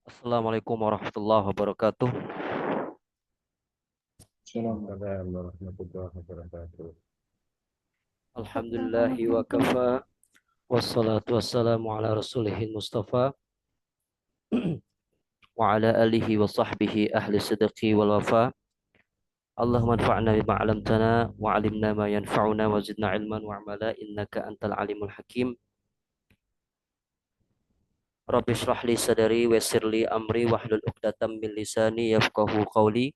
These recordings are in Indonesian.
Assalamualaikum warahmatullahi wabarakatuh. Assalamualaikum warahmatullahi wabarakatuh. Alhamdulillahi wa kafa. Wassalatu wassalamu ala rasulihil mustafa. Wa ala alihi wa sahbihi ahli sidqi wal wafa. Allahumma anfa'na bima 'allamtana wa 'allimna ma yanfa'una wa zidna ilman wa amala innaka antal alimul hakim. Rabbi shrah li sadari wa yassir li amri wahlul 'uqdatam min lisani yafqahu qawli.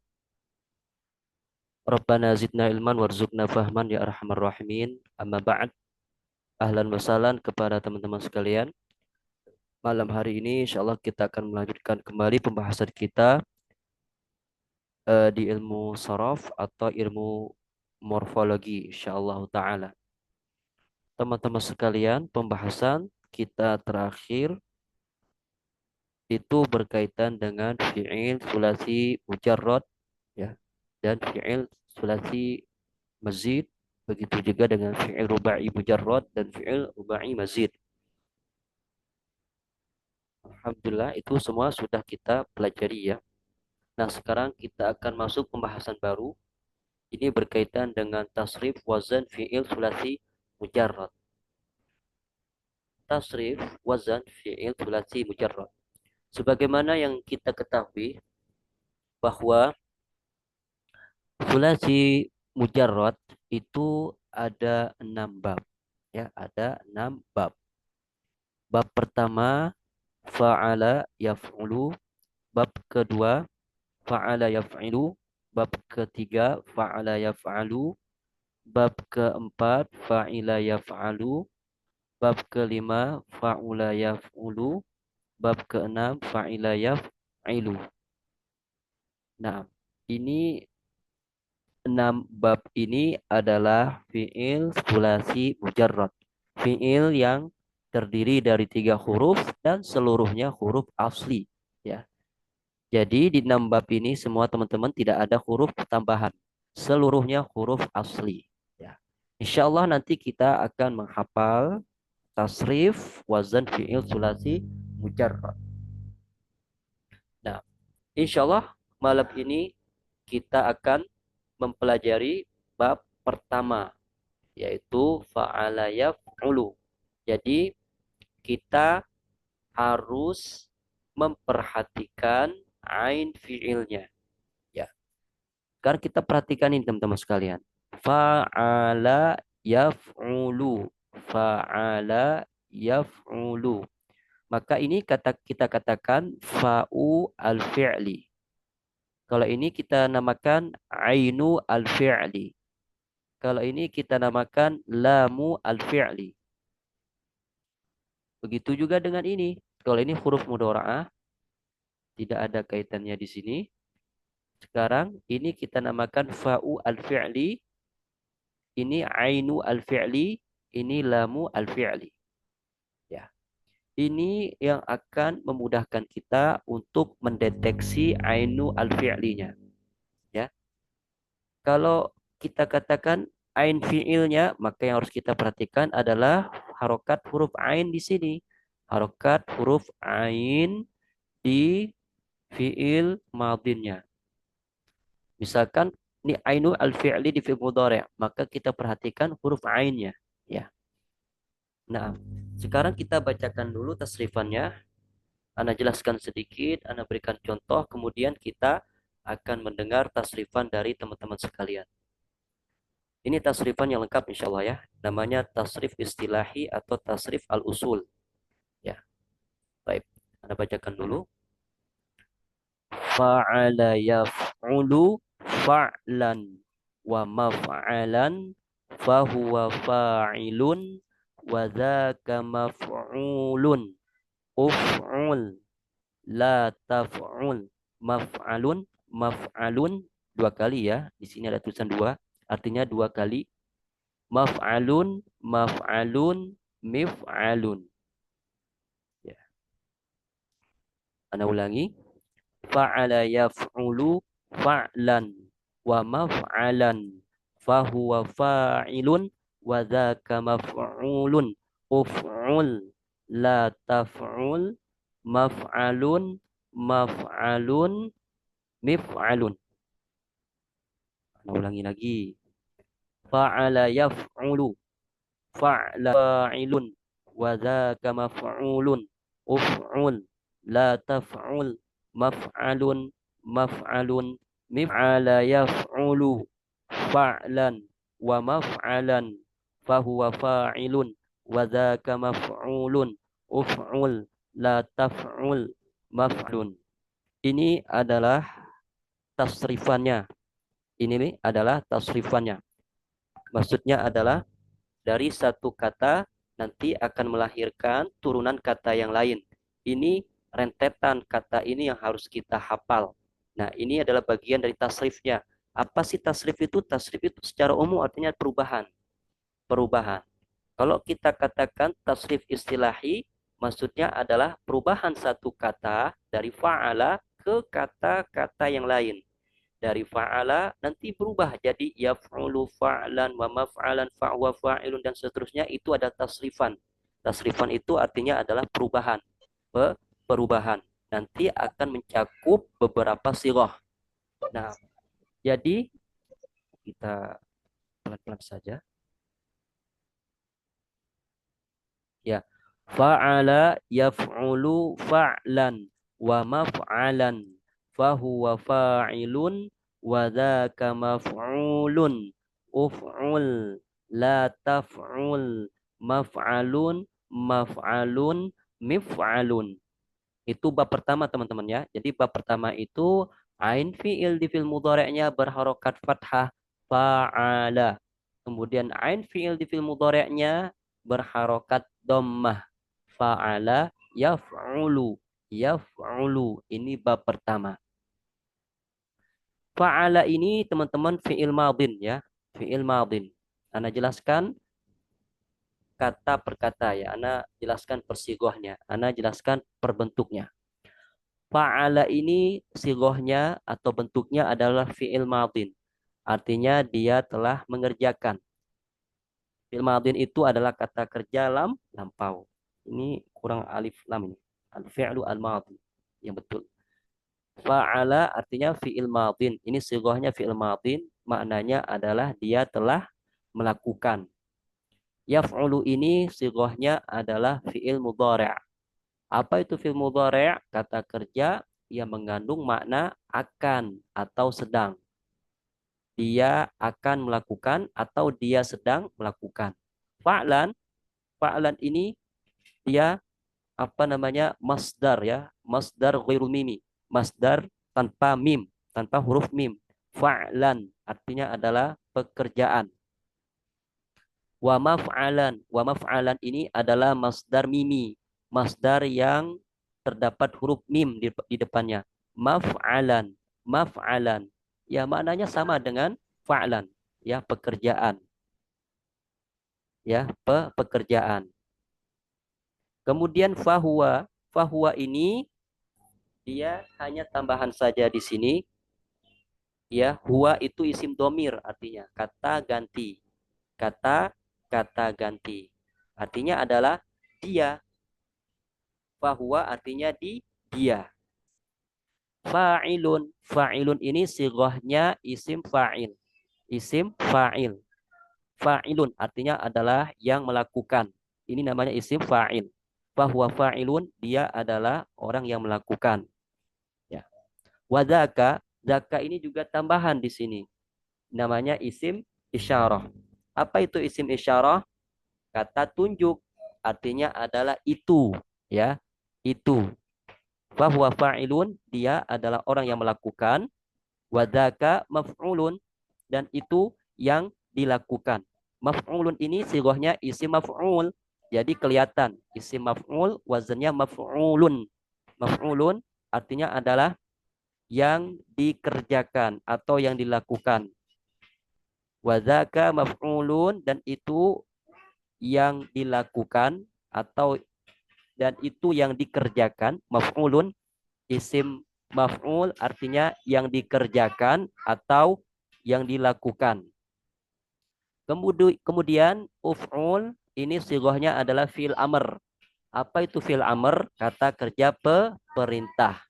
Rabbana zidna ilman warzuqna fahman ya arhamar rahimin. Amma ba'd. Ahlan wa sahlan kepada teman-teman sekalian. Malam hari ini insya Allah kita akan melanjutkan kembali pembahasan kita di ilmu sorof atau ilmu morfologi insya Allah ta'ala. Teman-teman sekalian, pembahasan kita terakhir itu berkaitan dengan fi'il sulasi mujarrad ya, dan fi'il sulasi mazid, begitu juga dengan fi'il ruba'i mujarrad dan fi'il ruba'i mazid. Alhamdulillah itu semua sudah kita pelajari ya. Nah, sekarang kita akan masuk pembahasan baru. Ini berkaitan dengan tasrif wazan fi'il sulasi mujarrad. Tasrif wazan fi'il sulasi mujarrad. Sebagaimana yang kita ketahui bahwa sulasi mujarrad itu ada 6 bab. Ya, ada 6 bab. Bab pertama fa'ala yaf'ulu, bab kedua fa'ala yaf'ilu, bab ketiga fa'ala yaf'alu, bab keempat fa'ila yaf'alu, bab kelima fa'ula yaf'ulu, bab keenam fa'ila yaf'ilu. Nah, ini 6 bab ini adalah fi'il sulasi mujarrad. Fi'il yang terdiri dari 3 huruf dan seluruhnya huruf asli. Ya. Jadi di 6 bab ini semua teman-teman tidak ada huruf tambahan. Seluruhnya huruf asli. Ya. Insya Allah nanti kita akan menghafal tasrif wazan fi'il sulasi mujarrad. Nah, insya Allah malam ini kita akan mempelajari bab pertama, yaitu fa'ala yaf'ulu. Jadi kita harus memperhatikan ain fi'ilnya. Ya, sekarang kita perhatikan ini teman-teman sekalian. Fa'ala yaf'ulu. Fa'ala yaf'ulu. Maka ini kita katakan fa'u al-fi'li. Kalau ini kita namakan ainu al-fi'li. Kalau ini kita namakan lamu al-fi'li. Begitu juga dengan ini. Kalau ini huruf mudhora'ah, tidak ada kaitannya di sini. Sekarang ini kita namakan fa'u al-fi'li. Ini ainu al-fi'li. Ini lamu al-fi'li. Ya. Ini yang akan memudahkan kita untuk mendeteksi ainu al-fi'linya. Ya. Kalau kita katakan ain fi'ilnya, maka yang harus kita perhatikan adalah harokat huruf ain di sini. Harokat huruf ain di fi'il madinnya. Misalkan ini ainu al-fi'li di fi'il mudhari', maka kita perhatikan huruf ainnya. Ya. Nah, sekarang kita bacakan dulu tasrifannya. Ana jelaskan sedikit, Ana berikan contoh, kemudian kita akan mendengar tasrifan dari teman-teman sekalian. Ini tasrifan yang lengkap insya Allah ya. Namanya tasrif istilahi atau tasrif al-usul. Ya, baik. Anda bacakan dulu. Fa'ala yaf'ulu fa'lan wa maf'alan fahuwa fa'ilun wa dhaka maf'ulun uf'ul la taf'ul maf'alun maf'alun dua kali ya. Di sini ada tulisan dua, artinya dua kali. Maf'alun, maf'alun, mif'alun. Ya. Ana ulangi. Fa'ala yaf'ulu fa'lan wa maf'alan fahuwa fa'ilun wa dhaka maf'ulun uf'ul la taf'ul maf'alun maf'alun, mif'alun. Nah, ulangi lagi. Fa'ala yaf'ulu, fa'la fa'ilun, wa dzaka maf'ulun, uf'ul, la taf'ul, maf'alun, maf'alun, mif'ala yaf'ulu, fa'lan, wa maf'alan, fahuwa fa'ilun, wa dzaka maf'ulun, uf'ul, la taf'ul, maf'alun. Ini adalah tasrifannya. Ini adalah tasrifannya. Maksudnya adalah dari satu kata nanti akan melahirkan turunan kata yang lain. Ini rentetan kata ini yang harus kita hafal. Nah, ini adalah bagian dari tasrifnya. Apa sih tasrif itu? Tasrif itu secara umum artinya perubahan. Perubahan. Kalau kita katakan tasrif istilahi, maksudnya adalah perubahan satu kata dari fa'ala ke kata-kata yang lain. Dari fa'ala nanti berubah jadi yaf'ulu fa'lan wa maf'alan fa'wa fa'ilun dan seterusnya, itu ada tasrifan. Tasrifan itu artinya adalah perubahan. Perubahan. Nanti akan mencakup beberapa sirah. Nah, jadi kita pelan-pelan saja. Ya. Fa'ala yaf'ulu fa'lan wa maf'alan fahuwa fa'ilun wa dzaka maf'ulun uf'ul la taf'ul maf'alun maf'alun mif'alun. Itu bab pertama teman-teman ya. Jadi bab pertama itu ain fi'il di fi'il mudhari'nya berharokat fathah fa'ala. Kemudian ain fi'il di fi'il mudhari'nya berharokat dhammah fa'ala yaf'ulu. Yaf'ulu. Ini bab pertama. Fa'ala ini teman-teman fi'il madin ya. Fi'il madin. Ana jelaskan kata per kata ya. Ana jelaskan persigohnya. Ana jelaskan perbentuknya. Fa'ala ini sigohnya atau bentuknya adalah fi'il madin. Artinya dia telah mengerjakan. Fi'il madin itu adalah kata kerja lampau. Ini kurang alif lam ini. Al-fi'lu al-madin. Yang betul. Fa'ala artinya fi'il madin. Ini sigohnya fi'il madin. Maknanya adalah dia telah melakukan. Yaf'ulu ini sigohnya adalah fi'il mudhari'. Apa itu fi'il mudhari'? Kata kerja yang mengandung makna akan atau sedang. Dia akan melakukan atau dia sedang melakukan. Fa'lan, fa'lan ini dia apa namanya? Masdar ya, masdar ghairu mimi. Masdar tanpa mim, tanpa huruf mim. Fa'lan artinya adalah pekerjaan. Wa maf'alan ini adalah masdar mimi, masdar yang terdapat huruf mim di depannya. Maf'alan, maf'alan. Ya maknanya sama dengan fa'lan, ya pekerjaan. Ya, pekerjaan. Kemudian fahuwa, fahuwa ini dia hanya tambahan saja di sini. Ya, huwa itu isim domir artinya kata ganti. Kata ganti. Artinya adalah dia. Fahuwa artinya dia. Fa'ilun. Fa'ilun ini sighahnya isim fa'il. Isim fa'il. Fa'ilun artinya adalah yang melakukan. Ini namanya isim fa'il. Fahuwa fa'ilun, dia adalah orang yang melakukan. Ya. Wadaka, zaka ini juga tambahan di sini. Namanya isim isyarah. Apa itu isim isyarah? Kata tunjuk. Artinya adalah itu. Ya, itu. Fahuwa fa'ilun, dia adalah orang yang melakukan. Wadaka maf'ulun, dan itu yang dilakukan. Maf'ulun ini sighahnya isim maf'ul. Jadi kelihatan isim maf'ul wazannya maf'ulun. Maf'ulun artinya adalah yang dikerjakan atau yang dilakukan. Wadzaka maf'ulun, dan itu yang dilakukan atau dan itu yang dikerjakan. Maf'ulun isim maf'ul artinya yang dikerjakan atau yang dilakukan. Kemudian uf'ul ini sighahnya adalah fi'il amr. Apa itu fi'il amr? Kata kerja perintah.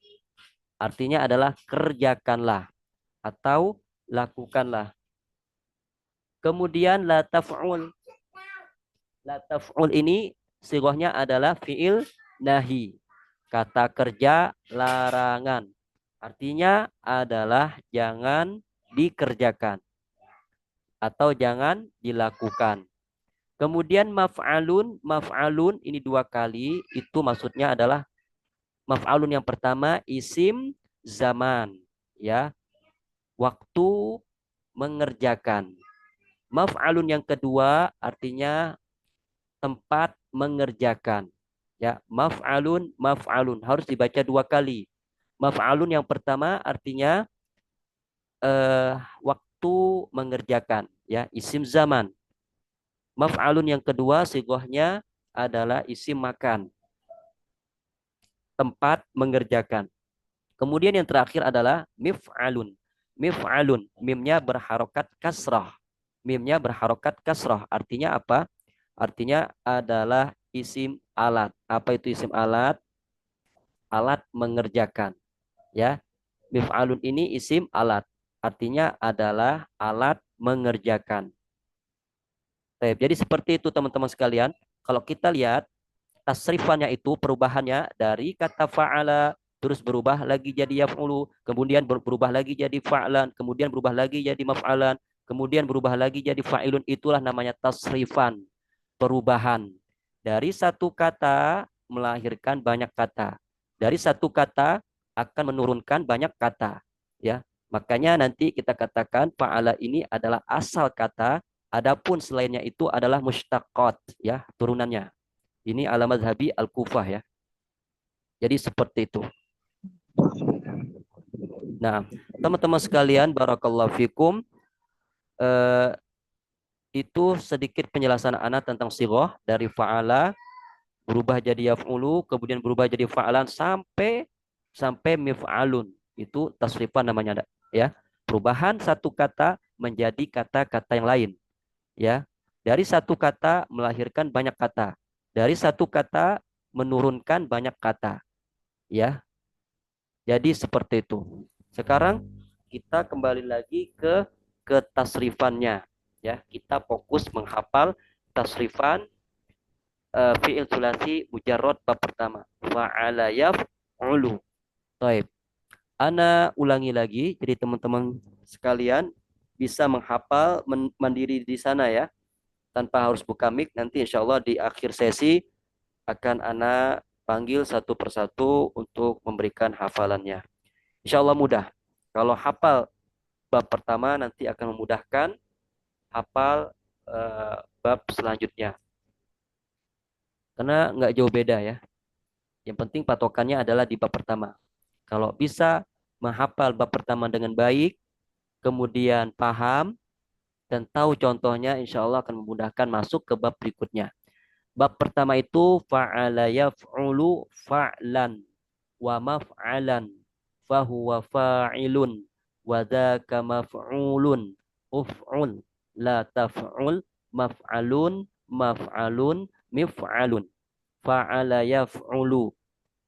Artinya adalah kerjakanlah atau lakukanlah. Kemudian la taf'ul. La taf'ul ini sighahnya adalah fi'il nahi. Kata kerja larangan. Artinya adalah jangan dikerjakan atau jangan dilakukan. Kemudian maf'alun, maf'alun ini dua kali, itu maksudnya adalah maf'alun yang pertama isim zaman, ya, waktu mengerjakan. Maf'alun yang kedua artinya tempat mengerjakan. Ya, maf'alun, maf'alun harus dibaca dua kali. Maf'alun yang pertama artinya waktu mengerjakan, ya, isim zaman. Maf'alun yang kedua sigohnya adalah isim makan, tempat mengerjakan. Kemudian yang terakhir adalah mif'alun. Mif'alun, mimnya berharokat kasrah. Mimnya berharokat kasrah. Artinya apa? Artinya adalah isim alat. Apa itu isim alat? Alat mengerjakan. Ya, mif'alun ini isim alat. Artinya adalah alat mengerjakan. Jadi seperti itu teman-teman sekalian. Kalau kita lihat tasrifannya itu perubahannya dari kata fa'ala terus berubah lagi jadi yaf'ulu, kemudian berubah lagi jadi fa'lan, kemudian berubah lagi jadi maf'alan, kemudian berubah lagi jadi fa'ilun. Itulah namanya tasrifan, perubahan. Dari satu kata melahirkan banyak kata. Dari satu kata akan menurunkan banyak kata, ya. Makanya nanti kita katakan fa'ala ini adalah asal kata, adapun selainnya itu adalah mushtaqat, ya, turunannya. Ini ala madhabi al-Kufah, ya. Jadi seperti itu. Nah, teman-teman sekalian, barakallahu fikum, eh, itu sedikit penjelasan anak tentang sighah dari fa'ala berubah jadi yaf'ulu, kemudian berubah jadi fa'alan sampai sampai mif'alun. Itu tasrifan namanya, ya. Perubahan satu kata menjadi kata-kata yang lain, ya. Dari satu kata melahirkan banyak kata. Dari satu kata menurunkan banyak kata, ya. Jadi seperti itu. Sekarang kita kembali lagi ke tasrifannya, ya. Kita fokus menghafal tasrifan fi'il sulasi mujarrad bab pertama. Fa'ala yaf'ulu. Baik. Ana ulangi lagi jadi teman-teman sekalian bisa menghafal mandiri di sana, ya. Tanpa harus buka mic, nanti insya Allah di akhir sesi akan Ana panggil satu persatu untuk memberikan hafalannya. Insya Allah mudah. Kalau hafal bab pertama nanti akan memudahkan hafal bab selanjutnya. Karena nggak jauh beda, ya. Yang penting patokannya adalah di bab pertama. Kalau bisa menghafal bab pertama dengan baik, kemudian paham dan tahu contohnya, insya Allah akan memudahkan masuk ke bab berikutnya. Bab pertama itu fa'ala yaf'ulu fa'lan wa maf'alan fahuwa fa'ilun wa dzaka maf'ulun uf'ul la taf'ul maf'alun maf'alun mif'alun fa'ala yaf'ulu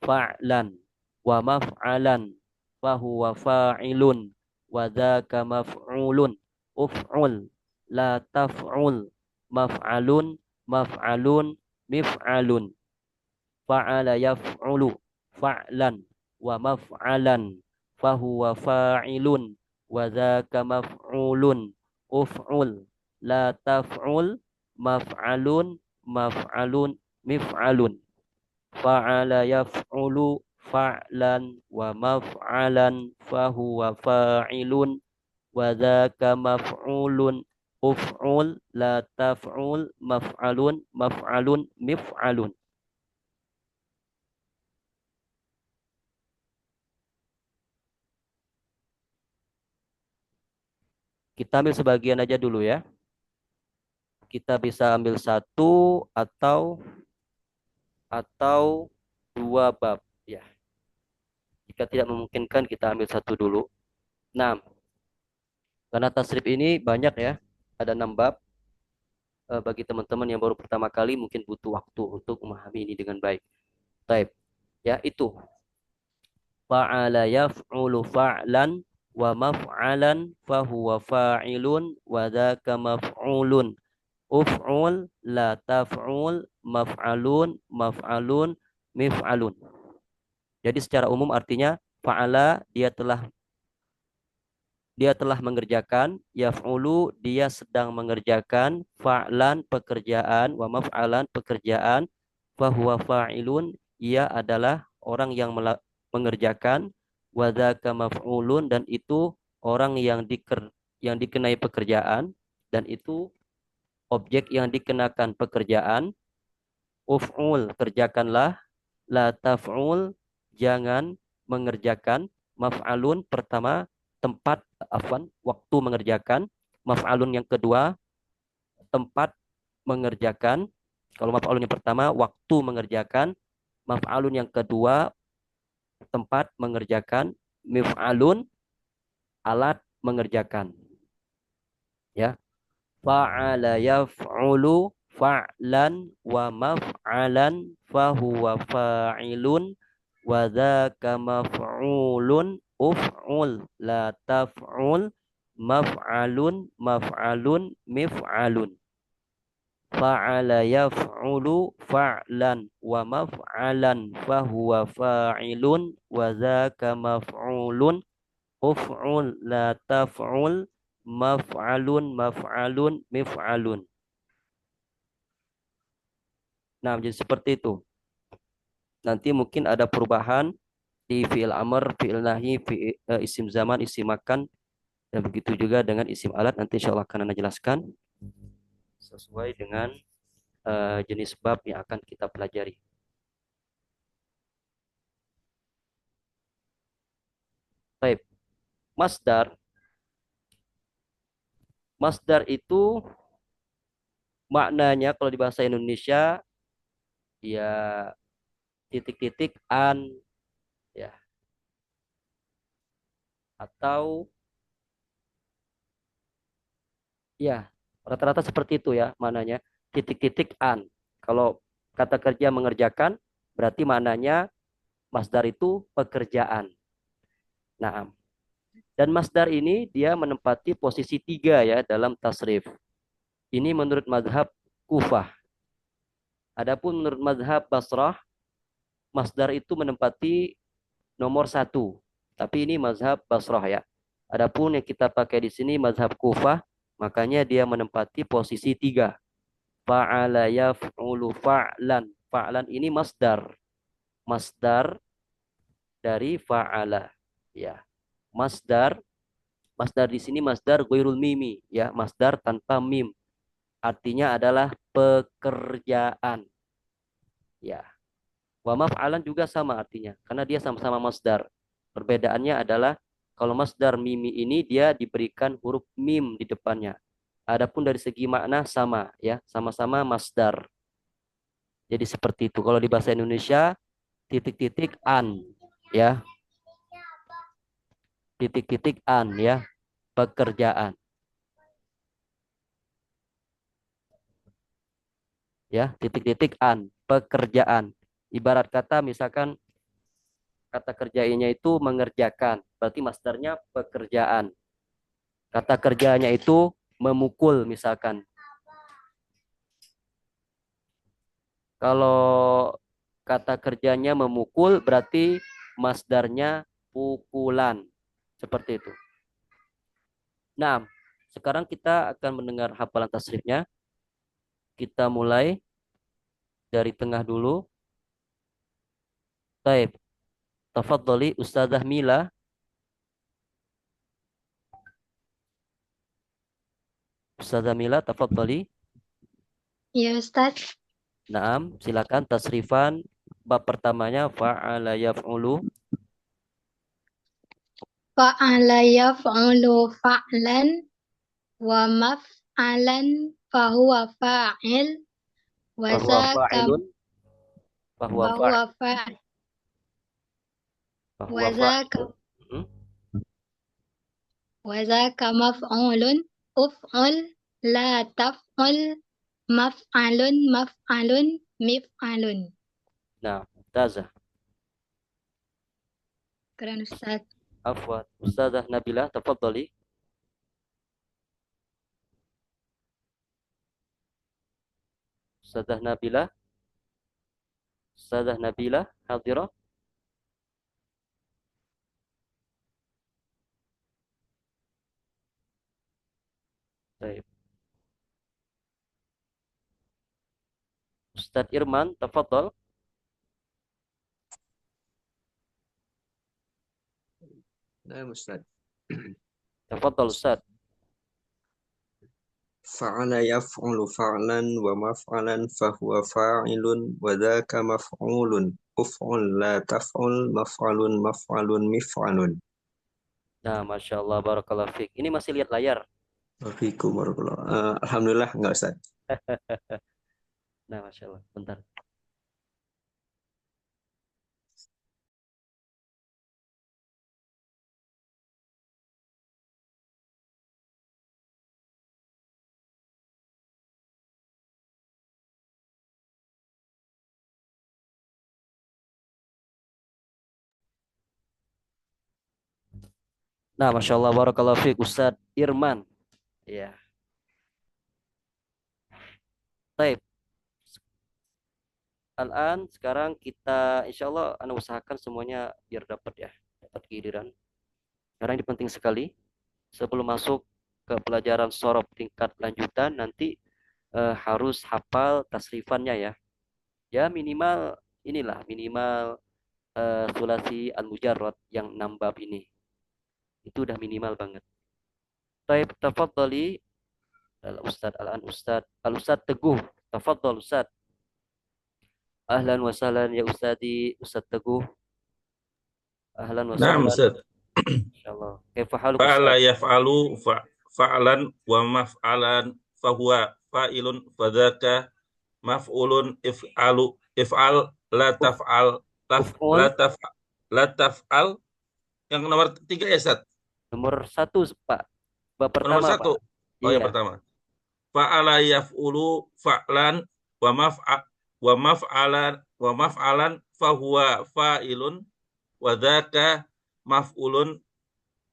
fa'lan wa maf'alan fahuwa fa'ilun wa dzaka maf'ulun uf'ul la taf'ul maf'alun maf'alun mif'alun fa'ala yaf'ulu fa'lan wa maf'alan fahuwa fa'ilun wa dzaka maf'ulun uf'ul la taf'ul maf'alun maf'alun mif'alun fa'ala yaf'ulu fa'lan wa maf'alan fahuwa fa'ilun wa dzaka maf'ulun uf'ul la taf'ul maf'alun maf'alun mif'alun. Kita ambil sebagian aja dulu, ya. Kita bisa ambil satu atau dua bab, ya. Jika tidak memungkinkan kita ambil satu dulu. Nah, karena tasrif ini banyak, ya. Ada 6 bab. Bagi teman-teman yang baru pertama kali mungkin butuh waktu untuk memahami ini dengan baik. Taib. Ya, itu. Fa'ala yaf'ulu fa'lan wa maf'alan fahuwa fa'ilun wa dzaka maf'ulun. Uf'ul la taf'ul maf'alun maf'alun mif'alun. Jadi secara umum artinya fa'ala dia telah mengerjakan, yaf'ulu dia sedang mengerjakan, fa'lan pekerjaan, wa maf'alan pekerjaan, fahuwa fa'ilun ia adalah orang yang mengerjakan, wa dzaka maf'ulun dan itu orang yang dikenai pekerjaan dan itu objek yang dikenakan pekerjaan. Uf'ul kerjakanlah, la taf'ul jangan mengerjakan, maf'alun pertama tempat, waktu mengerjakan, maf'alun yang kedua tempat mengerjakan. Kalau maf'alun yang pertama waktu mengerjakan, maf'alun yang kedua tempat mengerjakan, mif'alun alat mengerjakan. Ya, fa'ala yaf'ulu fa'lan wa maf'alan fahuwa fa'ilun wa dzaka maf'ulun. Uf'ul la taf'ul maf'alun maf'alun mif'alun. Fa'ala yaf'ulu fa'lan wa maf'alan fahuwa fa'ilun wa dzaka maf'ulun. Uf'ul la taf'ul maf'alun maf'alun mif'alun. Nah, jadi seperti itu. Nanti mungkin ada perubahan di fi'il amr, fi'il nahi, isim zaman, isim makan, dan begitu juga dengan isim alat. Nanti insya Allah akan Anda jelaskan sesuai dengan jenis bab yang akan kita pelajari. Baik, masdar. Masdar itu maknanya kalau di bahasa Indonesia ya titik-titik an ya, atau ya rata-rata seperti itu ya maknanya, titik-titik an. Kalau kata kerja mengerjakan berarti maknanya masdar itu pekerjaan. Nah, dan masdar ini dia menempati posisi 3 ya dalam tasrif. Ini menurut mazhab Kufah. Adapun menurut mazhab Basrah, masdar itu menempati nomor 1. Tapi ini mazhab Basrah ya. Adapun yang kita pakai di sini mazhab Kufah, makanya dia menempati posisi 3. Fa'ala yaf'ulu fa'lan. Fa'lan ini masdar. Masdar dari fa'ala. Ya. Masdar. Masdar di sini masdar ghairul mimi. Ya. Masdar tanpa mim. Artinya adalah pekerjaan. Ya. Wa maf'alan juga sama artinya. Karena dia sama-sama masdar. Perbedaannya adalah kalau masdar mimi ini dia diberikan huruf mim di depannya. Adapun dari segi makna sama ya, sama-sama masdar. Jadi seperti itu. Kalau di bahasa Indonesia titik-titik an ya, titik-titik an ya, pekerjaan ya, titik-titik an pekerjaan. Ibarat kata misalkan kata kerjanya itu mengerjakan, berarti masdarnya pekerjaan. Kata kerjanya itu memukul misalkan. Kalau kata kerjanya memukul berarti masdarnya pukulan. Seperti itu. Nah, sekarang kita akan mendengar hafalan tasrifnya. Kita mulai dari tengah dulu. Baik, tafadhali Ustazah Mila. Ustazah Mila, tafadhali. Ya Ustaz. Naam, silakan tasrifan bab pertamanya fa'ala yaf'ulu. Fa'ala yaf'ulu fa'lan wa maf'alan fahuwa fa'il wa Bahwa zaka fa'ilun. Bahwa fahuwa fa'il. fa'il wa Bahwa zaka fa'ilun. Hmm. wa zaka maf'ulun uf'ul la taf'ul maf'alun maf'alun mif'alun. Nah, Mumtazah. Syukran Ustaz. Afwan. Ustazah Nabila, tafadhali. Ustazah Nabila. Ustazah Nabila, hadirah. Baik. Ustaz Irman, tafadhal. نعم أستاذ. Tafadhal Ustaz. فعل يفعل فعلا ومفعلا فهو فاعل وذاك مفعول أفعل لا تفعل مفعل مفعل مفعل. Nah, Masya Allah, Barakallah Fik. Ini masih lihat layar. Wafikum warahmatullah. Alhamdulillah enggak Ustaz. Nah, Masya Allah. Bentar. Nah, Masya Allah, Barakallah Fik. Ustaz Irman. Ya. Baik. Al-an, sekarang kita, insya Allah, Anda usahakan semuanya biar dapat ya. Dapat giliran. Karena ini penting sekali. Sebelum masuk ke pelajaran sorob tingkat lanjutan, nanti harus hafal tasrifannya ya. Ya minimal inilah, minimal sulasi al-mujarrad yang 6 bab ini. Itu udah minimal banget. Taib tafadhali al-ustad al-an ustad al-ustad Teguh. Tafadhal ustad. Ahlan wa sahlan ya ustadi, Ustad Teguh. Ahlan wa Naam sahlan. Ustaz. Insyaallah. Kaifa haluk Fa'ala ustad? yaf'alu fa'lan wa maf'alan fahuwa fa'ilun fadzaka maf'ulun if'al la Uf, taf'al la uf'ul taf'al la taf'al yang nomor 3 ya Ustaz. nomor 1 Pak. Bab Nomor pertama Pak. 1. Oh yang Iya. pertama. Fa'ala yaf'ulu fa'lan wa maf'alan fahuwa fa'ilun wa dzaka maf'ulun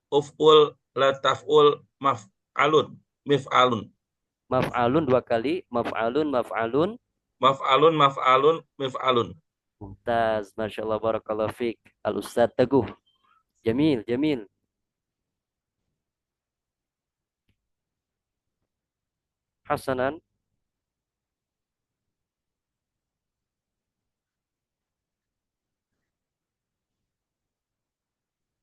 uf'ul la taf'ul maf'alun mif'alun Maf'alun 2 kali, maf'alun maf'alun. maf'alun mif'alun. Mumtaz, Masya Allah, Barakallah Fik. Al-Ustad Teguh. Jamil, jamil. Hasanan.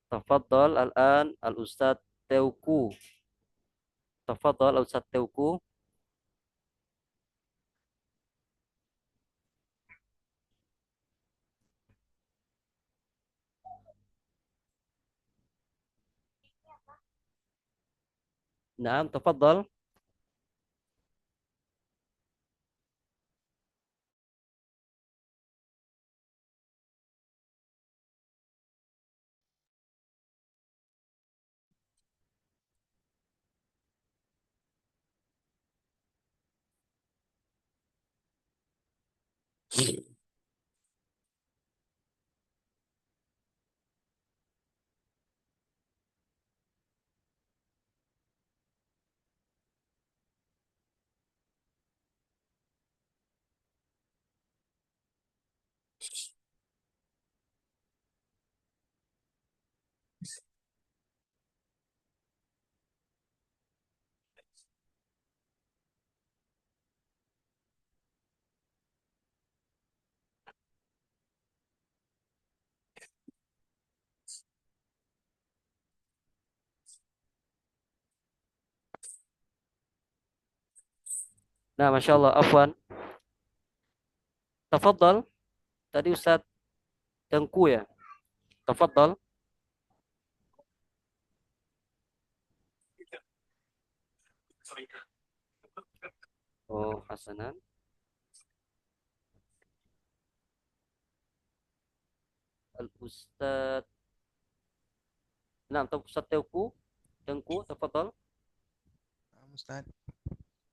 Tafadhal al-an al-Ustad Teuku. Tafadhal al-Ustad Teuku. Naam, tafadhal. Nah, Masya Allah, Afwan. Tafadhal. Tadi Ustad Tengku ya. Tafadhal. Oh, Hasanan. Al-Ustad. Nah, Ustad Tengku. Tengku, tafadhal. Ustaz,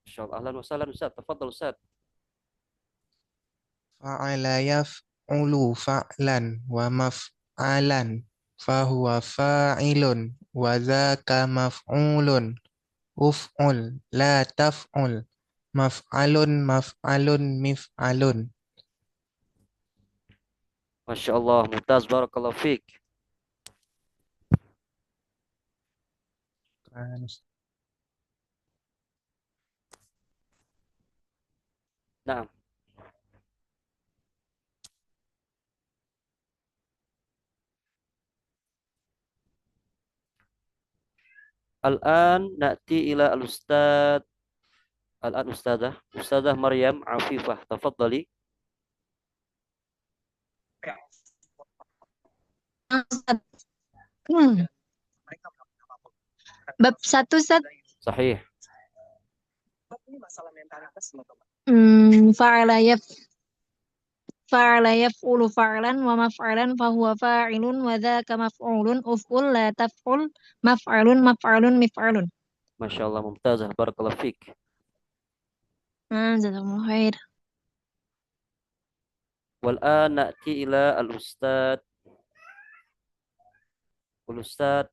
Masya Allah, ahlan wa sahlan Ustad. Tafadhal Ustad. fa'ala yaf'ulu fa'lan wa maf'alan fahuwa fa'ilun wa dzaka maf'ulun uf'ul la taf'ul maf'alun maf'alun mif'alun. Masya Allah, mumtaz, barakallahu fiik. Nah, al-an na'ti ila al-ustad. Al-an ustadzah. Ustadzah Maryam Afifah. Tafadhali. Hmm. Bab 1 Ustaz. Sahih. Fa'ala yaf'ulu fa'lan wa maf'alan fahuwa fa'ilun wa dzaka maf'ulun uf'ul la taf'ul maf'alun maf'alun mif'alun. Masya Allah, mumtazah, barakallahu fiik. Jazakumullah khair. Wal-an na'ti ila al-ustad. Al-ustad.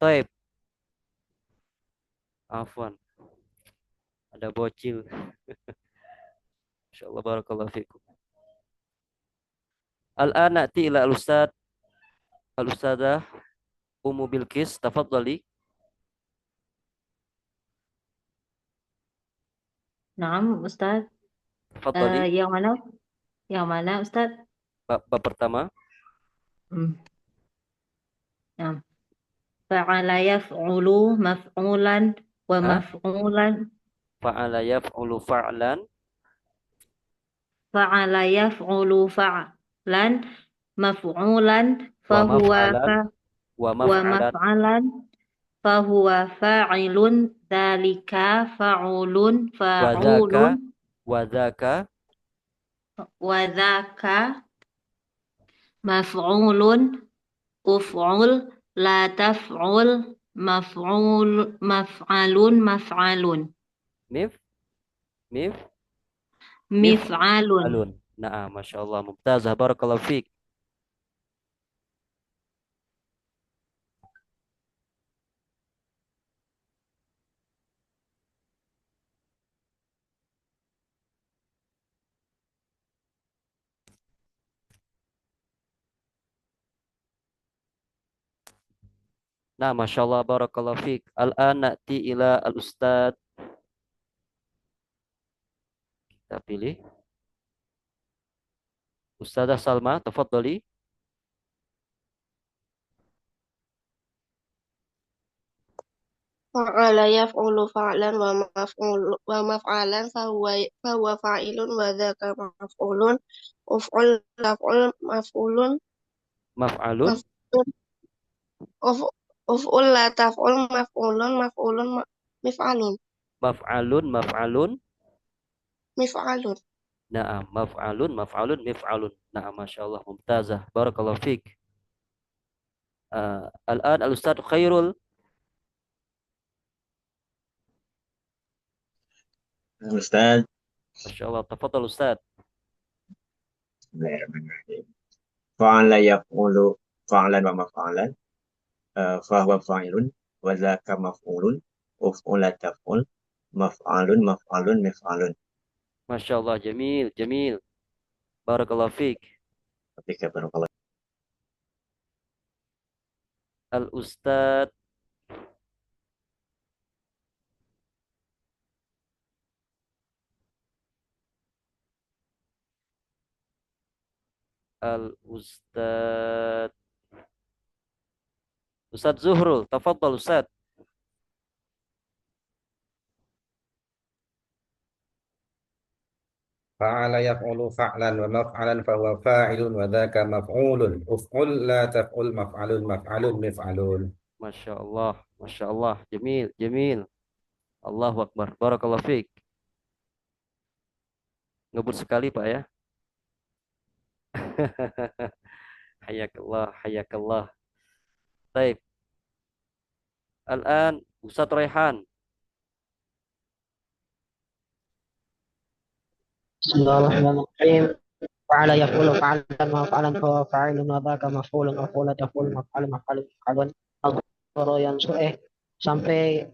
Taib. Afwan. Ada bocil. Masya Allah, barakallahu fiikum. Al-an na'ti ila al-ustad. Al-ustadzah Ummu Bilqis. Tafadhali. Naam, Ustaz. Tafadhali. Yang mana? Yang mana, Ustaz? Bab pertama. Naam. Fa'ala yaf'ulu maf'ulan wa Hah? maf'ulan. Fa'ala yaf'ulu fa'lan. Fa'ala yaf'ulu fa'lan maf'ulan Wa fahuwa maf'alan. Wa wa maf'alan. maf'alan fahuwa fa'ilun dzalika fa'ulun Wa dzaka. fa'ulun Wa dzaka. wa dzaka maf'ulun uf'ul la taf'ul maf'alun maf'alun Mif. Mif. mif'alun. Alun. Nah, Masya Allah. Mumtazah. Barakallahu fiik. Nah, Masya Allah. Barakallahu fiik. Al-an na'ti ila al-ustad. Kita pilih. Ustadzah Salma. Tafadhali. Fa'ala yaf'ulu fa'lan wa maf'alan fahuwa fa'ilun wa dzaka maf'ulun uf'ul laf'ul maf'ulun Maf'alun. maf'ul uf'ul la taf'ul maf'ulun mif'alun Maf'alun. Maf'alun. mif'alun. Nah, maf'alun. Maf'alun. Mif'alun. Nah, Masya Allah. Mumtazah. Barakallahu fiik. الآن الأستاذ خيرul. Ustaz. Masya Allah. Tafadhal Ustaz. Bismillahirrahmanirrahim. Fa'ala yaf'ulu fa'lan wa maf'alan. Fahuwa fa'ilun wa dzaka maf'ulun. Uf'ul la taf'ul. Maf'alun maf'alun mif'alun. Masya Allah. Jamil. Jamil. Barakallahu fiik. Ketika barakallah. Al-Ustaz Al-Ustaz Ustaz Zuhrul. Tafadhal Ustaz. فعل يفعل فعلا ومفعلا فهو فاعل وذاك مفعول افعل لا تفعل مفعل مفعل مفعلون. Masya Allah. Masya Allah. Jamil. Jamil. Allahu Akbar. Barakallahu fiik. Ngebut sekali Pak ya. Hayakallah. Hayakallah. Baik. Al-an Ustaz Raihan. Bismillahirrahmanirrahim. Fa'ala yaqulu fa'alan wa fa'alan fa fa'ilun wa dzaka maf'ulun maf'ula taf'ul maf'alun maf'alun maf'alun al yang sampai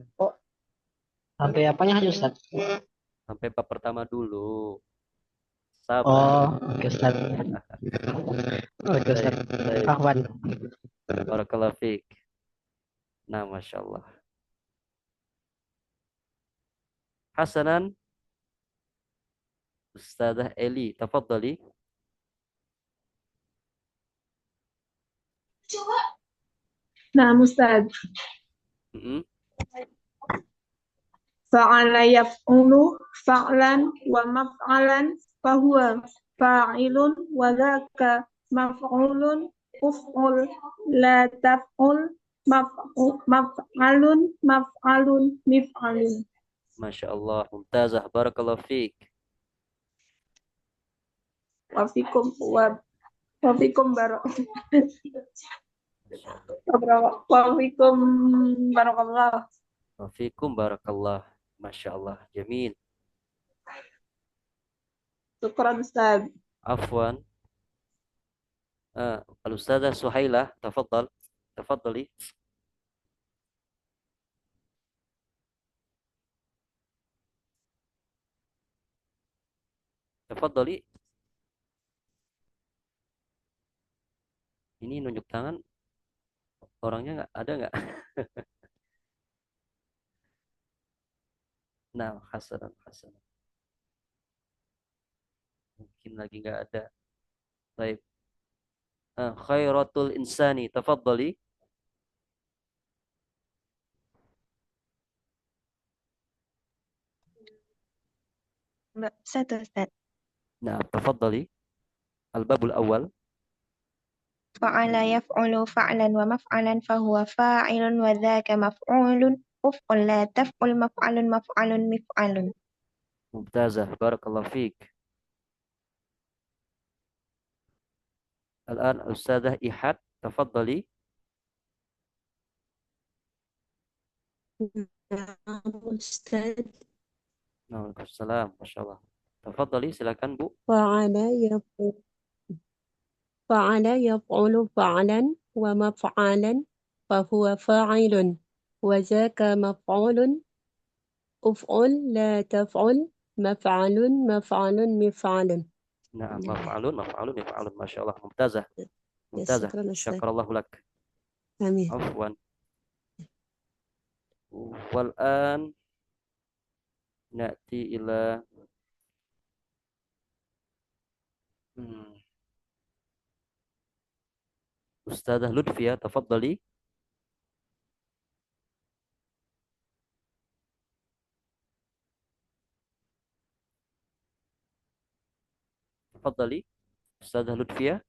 sampai apanya aja Ustaz? Sampai bab pertama dulu. Sabar. Oh, oke Ustaz. Oke Ustaz. Baik. Afwan. Barakallahu fiik. Nah, Masya Allah. Hasanan Ustazah Eli. Tafadhali. Nah, Ustaz. Fa'ala yaf'ulu fa'lan wa maf'alan fahuwa fa'ilun wa dzaka maf'ulun uf'ul la taf'ul maf'alun maf'alun mif'alun. Masya Allah. Mumtazah. Barakallahu fiik. Wa fikum barak. Wa fikum barakallah. Wa fikum barakallah. Masya Allah. Jamil. Syukran Ustaz. Afwan. Al-Ustazah Suhailah. Tafadhal. Tafadhali. Tafadhali. Ini nunjuk tangan. Orangnya nggak ada nggak? Nah, hasanan. Mungkin lagi nggak ada. Baik. Khairatul insani. Tafadhali. Satu Ustaz. Nah, tafadhali. Al-babul awal. Fa'ala yaf'ulu fa'lan wa maf'alan fahuwa fa'ilun wa dzaka maf'ulun uf'ul la taf'ul maf'alun maf'alun mif'alun. Mumtazah. Barakallahu fiik. Al-an Ustazah Ihad. Tafadhali. Ustaz. Waalaikumsalam. Masya Allah. Tafadhali. Silakan Bu. Fa'ala yaf'ulu fa'lan wa maf'alan fahuwa fa'ilun wa dzaka maf'ulun uf'ul la taf'ul maf'alun maf'alun mif'alun. Nah, maf'alun mif'alun. Masya Allah. Mumtazah. Mumtazah. Syakarallahu lak. Amin. Afwan. Wal'an na'ti ila Ustazah Lutfia. Tafadhali. Tafadhali. Ustazah Lutfia.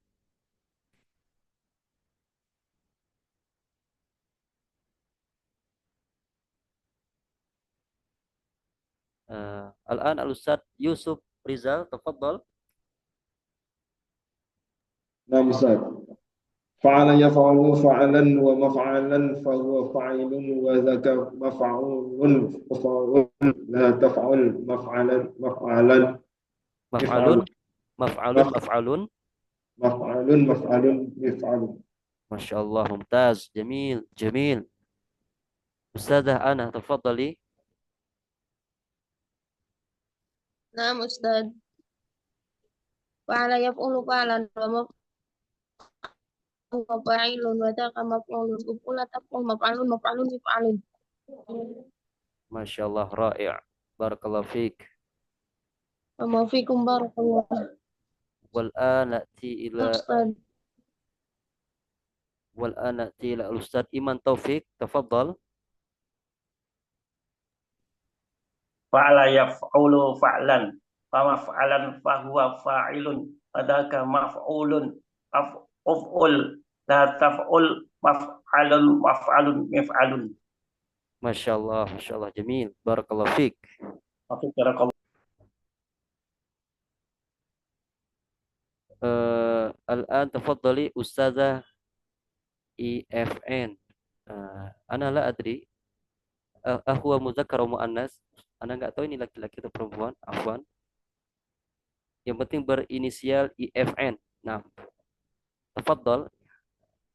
Al-an al-Ustaz Yusuf Rizal. Tafadhal. Nah, Ustaz. فعل يفعل فعلا ومفعلا فهو فاعل وذاك مفعول مفعول لا تفعل مفعلا مفعلا مفعل Maf'alun, maf'alun, maf'alun. مفعل مفعل مفعل. Masya Allah, mumtaz, jamil, jamil. Ustazah Ana, tafadhali. Nah, Ustaz. Fa'ala yaf'ulu fa'lan wa fa'ilun wa dzaka maf'ulun. Uf'ula taf'ul maf'alun maf'alun mif'alun. Masya Allah, ra'i'. Barakallahu fiik. Wa ma fikum barakallah. Wal'an na'ti ila Ustaz. والآن نأتي إلى الأستاذ إيمان توفيق تفضل. Fa'ala yaf'ulu fa'lan. Famaf'alan fahuwa fa'ilun. Padaka maf'ulun. Uf'ul. La taf'ul maf'alun maf'alun mif'alun. Masya Allah, jamil. Barakallahu fiik. الآن تفضلي أستاذة EFN. Ana la adri. Huwa muzakkar wa muannas. Ana nggak tahu ini laki-laki atau perempuan. Afwan. Yang penting berinisial IFN. Nah, tafadhal.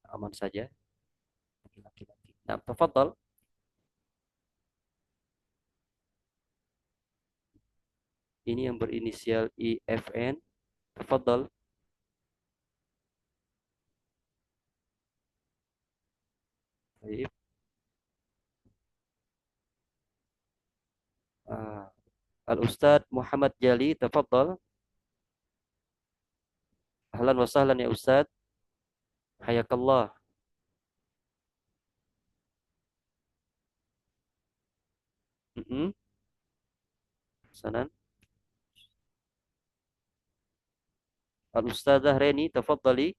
Aman saja. Laki-laki. Nah, tafadhal. Ini yang berinisial IFN. Tafadhal. Baik. Al-Ustadz Muhammad Jali, tafadhal. Ahlan wa sahlan ya Ustadz. Hayakallah. Sanan. Al-Ustadzah Reni, tafadhali.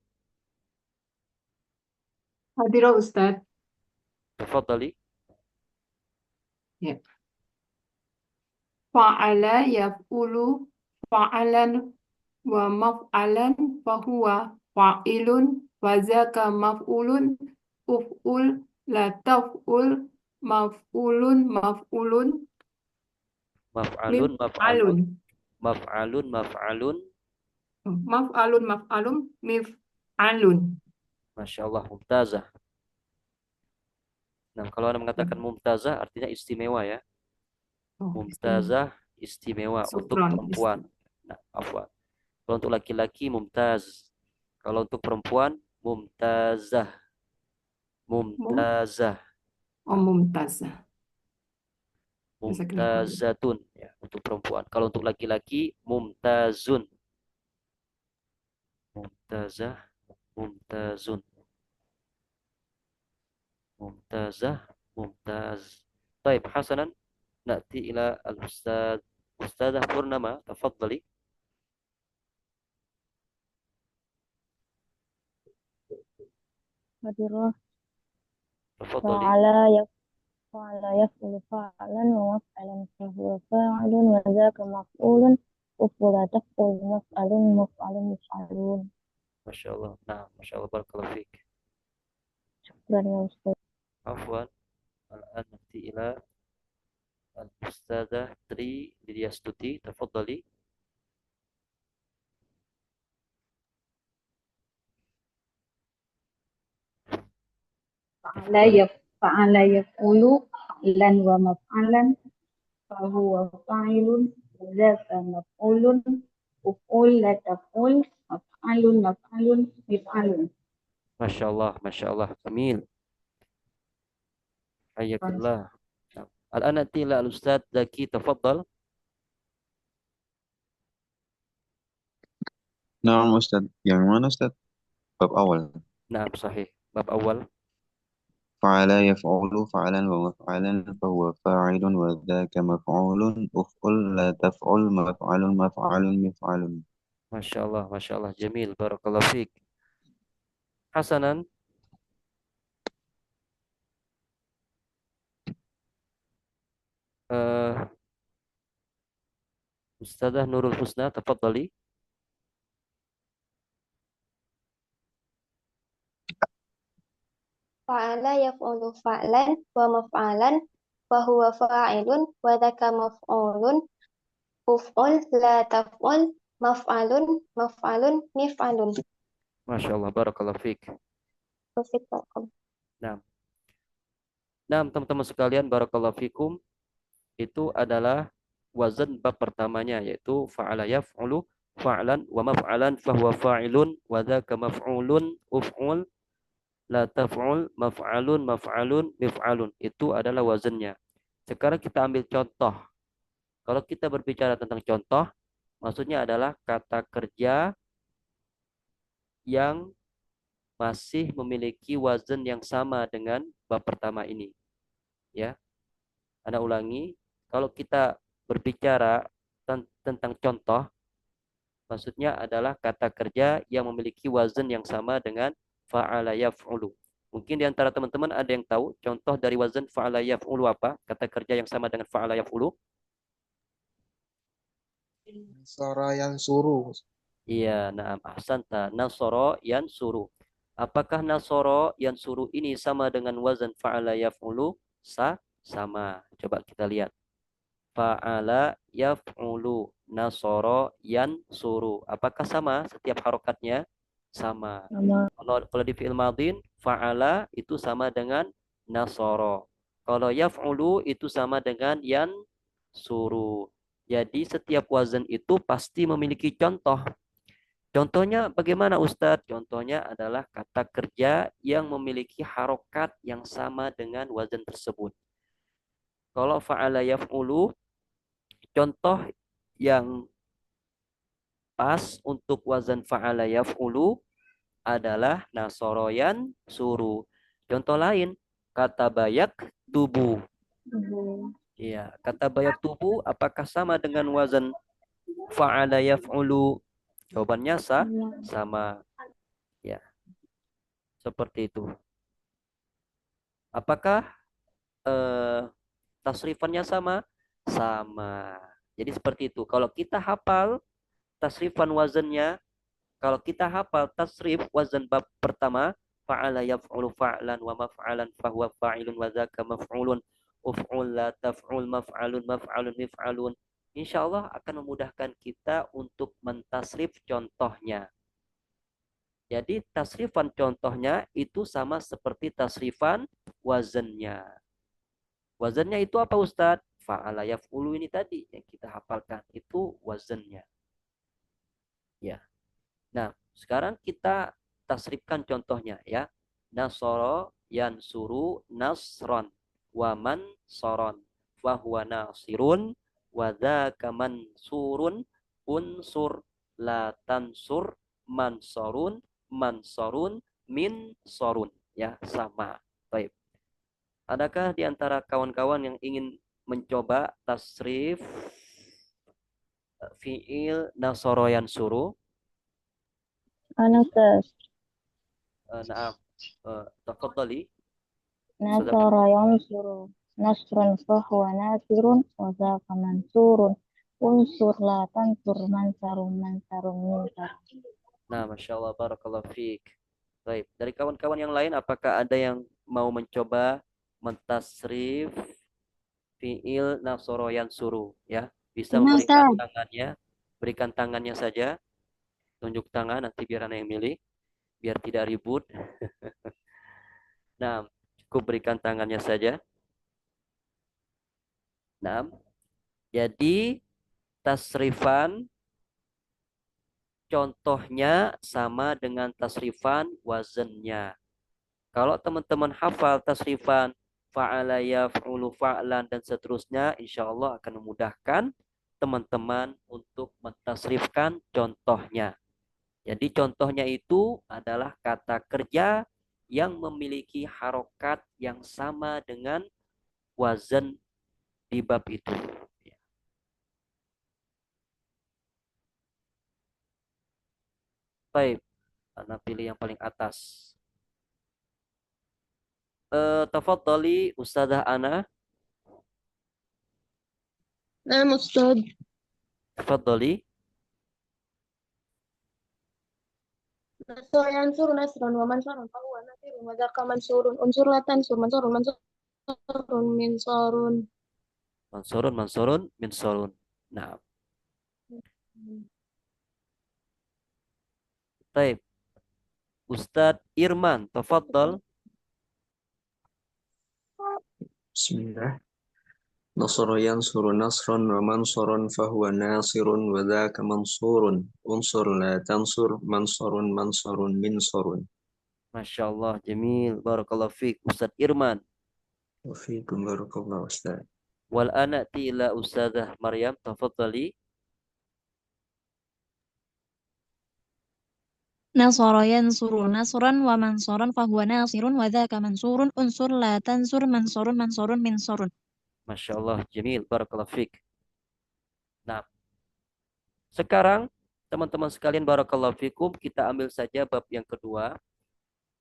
Hadirah Ustaz. Tafadhali. Ya. Fa'ala yaf'ulu fa'alan wa maf'alan fahuwa fa'ilun wa zaka maf'ulun uf'ul la taf'ul maf'ulun maf'ulun Maf'alun, maf'alun. Maf'alun, maf'alun. maf'alun maf'alun mif'alun. Masya Allah, mumtazah. Nah, kalau Anda mengatakan mumtazah artinya istimewa ya. Mumtazah istimewa untuk perempuan. Nah, afwan. Kalau untuk laki-laki mumtaz. Kalau untuk perempuan mumtazah. Mumtazah. Mumtazah. Mumtazatun ya, untuk perempuan. Kalau untuk laki-laki mumtazun. Mumtazah, mumtazun. Mumtazah, mumtaz. Baik, hasanan. Na'ti ila al-ustadz. Ustadzah Purnama, tafadhali. Hadirah. Tafadhali. Fa'ala yaf'ulu fa'lan wa maf'alan fahuwa fa'ilun wa dzaka maf'ulun uf'ula taf'ul maf'alun maf'alun mif'alun. Masya Allah. Nah, Masya Allah, barakallahu fiik. Syukran ya Ustaz. Afwan. Al-an na'ti ila al-ustadzah Tri Lidyastuti, tafadhali. Fa'ala yaf'ulu fa'lan wa maf'alan fahuwa fa'ilun dzaka maf'ulun uf'ul la taf'ul maf'alun maf'alun mif'alun. Masya Allah, jamil. Hayyakallah. Al-an na'ti ila al-ustadz Zaki, tafadhal. Nah, Ustaz. Yang mana Ustaz? Bab awal. Nah, sahih. Bab awal. Fa'ala yaf'ulu fa'alan wa maf'alan fahuwa fa'ilun wa dzaka maf'ulun uf'ul la taf'ul maf'alun maf'alun mif'alun. Masya Allah, jamil. Barakallahu fiik. Hasanan. Ustadzah Nurul Husna, tafadhali. Fa'ala yaf'ulu fa'lan wa maf'alan fahuwa fa'ilun wa dzaka maf'ulun uf'ul la taf'ul maf'alun maf'alun mif'alun. Masya Allah, barakallahu fiik. Wafiqakum. Nah, teman-teman sekalian, barakallahu fikum, itu adalah wazan bab pertamanya, yaitu fa'ala yaf'ulu fa'lan wa maf'alan fahuwa fa'ilun wa dzaka maf'ulun uf'ul la taf'ul maf'alun maf'alun mif'alun. Itu adalah wazannya. Sekarang kita ambil contoh. Kalau kita berbicara tentang contoh, maksudnya adalah kata kerja yang masih memiliki wazan yang sama dengan bab pertama ini. Ya. Anda ulangi, kalau kita berbicara tentang contoh, maksudnya adalah kata kerja yang memiliki wazan yang sama dengan fa'ala yaf'ulu. Mungkin di antara teman-teman ada yang tahu contoh dari wazan fa'ala yaf'ulu apa? Kata kerja yang sama dengan fa'ala yaf'ulu. Nasara yang suruh. Iya, na'am, ahsanta. Nasara yansuru. Apakah nasara yansuru ini sama dengan wazan fa'ala yaf'ulu? Sama. Coba kita lihat. Fa'ala yaf'ulu nasara yansuru. Apakah sama setiap harokatnya? Sama. Kalau di fi'il madin, fa'ala itu sama dengan nasara. Kalau yaf'ulu itu sama dengan yansuru. Jadi setiap wazan itu pasti memiliki contoh. Contohnya bagaimana Ustadz? Contohnya adalah kata kerja yang memiliki harokat yang sama dengan wazan tersebut. Kalau fa'ala yaf'ulu, contoh yang pas untuk wazan fa'ala yaf'ulu adalah nasoroyan suru. Contoh lain, kata bayak tubuh. Iya, kata bayak tubuh apakah sama dengan wazan fa'ala yaf'ulu? Jawabannya sama. Ya, seperti itu. Apakah tasrifannya sama? Sama. Jadi seperti itu. Kalau kita hafal tasrifan wazannya, kalau kita hafal tasrif wazan bab pertama, fa'ala yaf'ulu fa'lan wa maf'alan fahuwa fa'ilun wa dzaka maf'ulun uf'ul la taf'ul maf'alun maf'alun mif'alun. Insyaallah akan memudahkan kita untuk mentasrif contohnya. Jadi tasrifan contohnya itu sama seperti tasrifan wazannya. Wazannya itu apa Ustadz? Fa'ala yaf'ulu ini tadi yang kita hafalkan. Itu wazannya. Ya. Nah, sekarang kita tasrifkan contohnya ya. Nasoro yansuru nasron waman soron fahuwa nasirun wadhaka mansurun unsur la tansur mansorun mansorun min sorun, ya sama. Baik. Adakah di antara kawan-kawan yang ingin mencoba tasrif fiil nasoro yansuru? Ana Ustaz. Naam. Tafadhali. Nasara yansuru nasrun fahuwa nasirun wa dzaka mansurun unsur la tansur mansarun mansarun minsar. Nah, Masya Allah, barakallahu fiik. Baik, dari kawan-kawan yang lain apakah ada yang mau mencoba mentasrif fiil nasoro yansuru ya? Bisa memberikan tangannya, berikan tangannya saja. Tunjuk tangan nanti biar anak yang milih, biar tidak ribut. Nah, cukup berikan tangannya saja. Nah, jadi tasrifan contohnya sama dengan tasrifan wazannya. Kalau teman-teman hafal tasrifan fa'ala yaf'ulu fa'lan dan seterusnya, insya Allah akan memudahkan teman-teman untuk mentasrifkan contohnya. Jadi contohnya itu adalah kata kerja yang memiliki harokat yang sama dengan wazan di bab itu. Baik, Anda pilih yang paling atas. Tafadhali Ustazah Ana. Naam Ustaz. Tafadhali. nasur yansur nasron wa mansurun fahuwa nasirun wa dzaka mansurun unsur la tansur mansurun minsorun. Mansurun, minsurun. Nah, baik. Ustadz Irman, tafadhal. Bismillah. Nasara yansuru nasran wa mansuran fahuwa nasirun wa dzaka mansurun. Unsur la tansur mansurun minsurun. Masya Allah, jamil. Barakallahu fiik. Ustadz Irman. Wa fiikum barakallahu Ustaz. Wal anati ila Ustadzah Maryam, tafadhali. Nasara yansuru nasran wa mansuran fahuwa nasirun wa dzaka mansurun unsur la tansur mansurun minsurun. Masya Allah, jamil. Barakallahu fiik. Nah, sekarang teman-teman sekalian, barakallahu fikum, kita ambil saja bab yang kedua.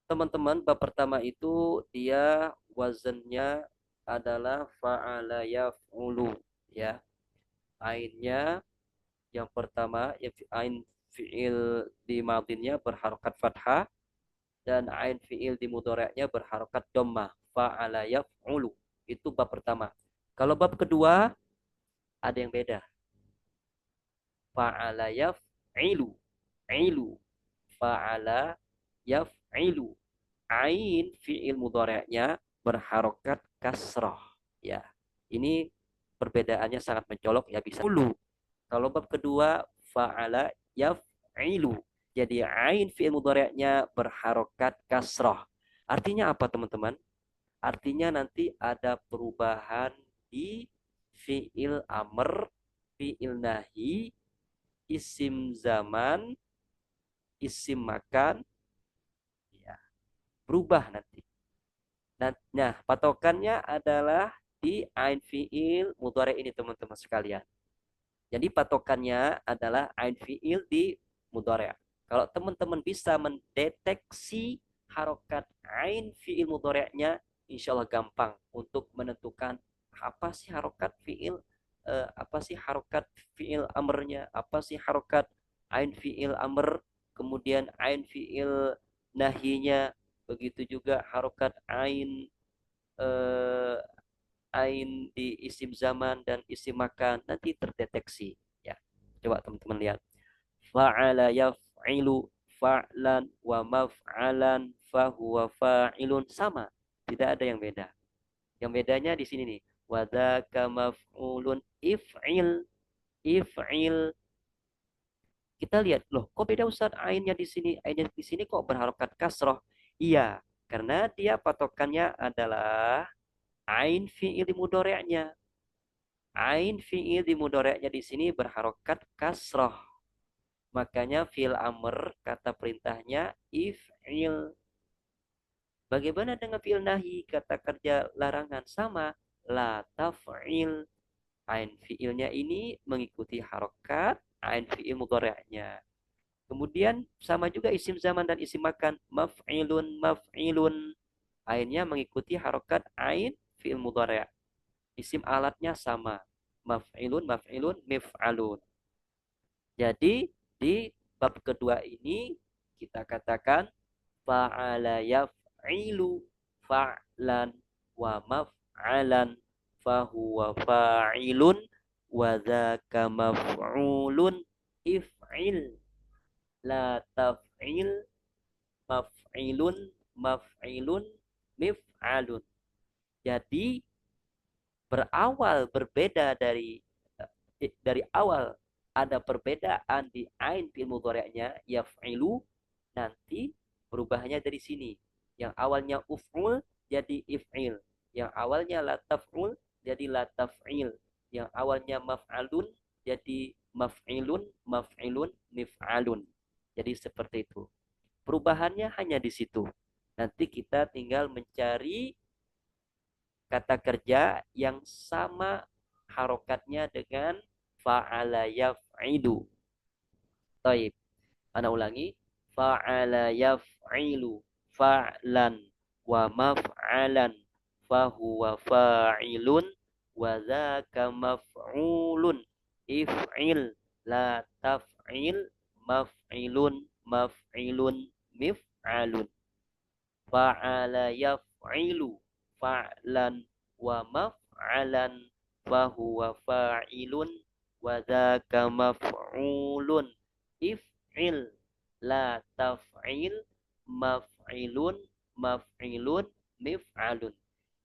Teman-teman, bab pertama itu dia wazannya adalah fa'ala yaf'ulu, ya. Ainnya yang pertama, ya, ain fi'il di madinnya berharokat fathah dan ain fi'il di mudhari'nya berharokat dhammah. Fa'ala yaf'ulu. Itu bab pertama. Kalau bab kedua ada yang beda. Fa'ala yaf'ilu. Ilu. Fa'ala yaf'ilu. Ain fi'il mudhari'nya berharokat kasrah. Ya. Ini perbedaannya sangat mencolok, ya, bisa dulu. Kalau bab kedua fa'ala yaf'ilu. Jadi ain fi'il mudhari'nya berharokat kasrah. Artinya apa, teman-teman? Artinya nanti ada perubahan di fi'il amr, fi'il nahi, isim zaman, isim makan, ya, berubah nanti. Nah, patokannya adalah di ain fi'il mudhari' ini, teman-teman sekalian. Jadi patokannya adalah ain fi'il di mudhari'. Kalau teman-teman bisa mendeteksi harokat ain fi'il mudhari'nya, insya Allah gampang untuk menentukan apa sih harokat fi'il, apa sih harokat fi'il amrnya, apa sih harokat ain fi'il amr, kemudian ain fi'il nahinya, begitu juga harokat ain ain di isim zaman dan isim makan, nanti terdeteksi, ya. Coba teman-teman lihat. Fa'ala yaf'ilu fa'lan wa maf'alan fahuwa fa'ilun, sama, tidak ada yang beda. Yang bedanya di sini nih, wa dzaka maf'ulun if'il. Kita lihat, loh, kok beda Ustaz ainnya di sini? Ainnya di sini kok berharokat kasroh? Iya, karena dia patokannya adalah ain fi'il di mudhari'nya. Ain fi'il di mudhari'nya di sini berharokat kasroh. Makanya fi'il amr, kata perintahnya if'il. Bagaimana dengan fi'il nahi, kata kerja larangan? Sama, la taf'il. Ain fi'ilnya ini mengikuti harokat ain fi'il mudhari'nya. Kemudian sama juga isim zaman dan isim makan, maf'ilun. Ainnya mengikuti harokat ain fi'il mudhari'. Isim alatnya sama, maf'ilun, mif'alun. Jadi di bab kedua ini kita katakan fa'ala yaf'ilu fa'lan wa maf'alan fahuwa fa'ilun wa dzaka maf'ulun if'il. La taf'il maf'ilun mif'alun. Jadi berbeda dari awal ada perbedaan di ain fi'il mudhari'nya yaf'ilu, nanti berubahnya dari sini. Yang awalnya uf'ul jadi if'il, yang awalnya la taf'ul jadi la taf'il, yang awalnya maf'alun jadi maf'ilun mif'alun. Jadi seperti itu. Perubahannya hanya di situ. Nanti kita tinggal mencari kata kerja yang sama harokatnya dengan fa'ala yaf'ilu. Taib. Ana ulangi. Fa'ala yaf'ilu fa'lan wa maf'alan fahuwa fa'ilun wa dzaka maf'ulun if'il la taf'il maf'ilun mif'alun. Fa'ala yaf'ilu fa'lan wa maf'alan fahuwa fa'ilun wa dzaka maf'ulun. If'il la taf'il maf'ilun maf'ilun mif'alun.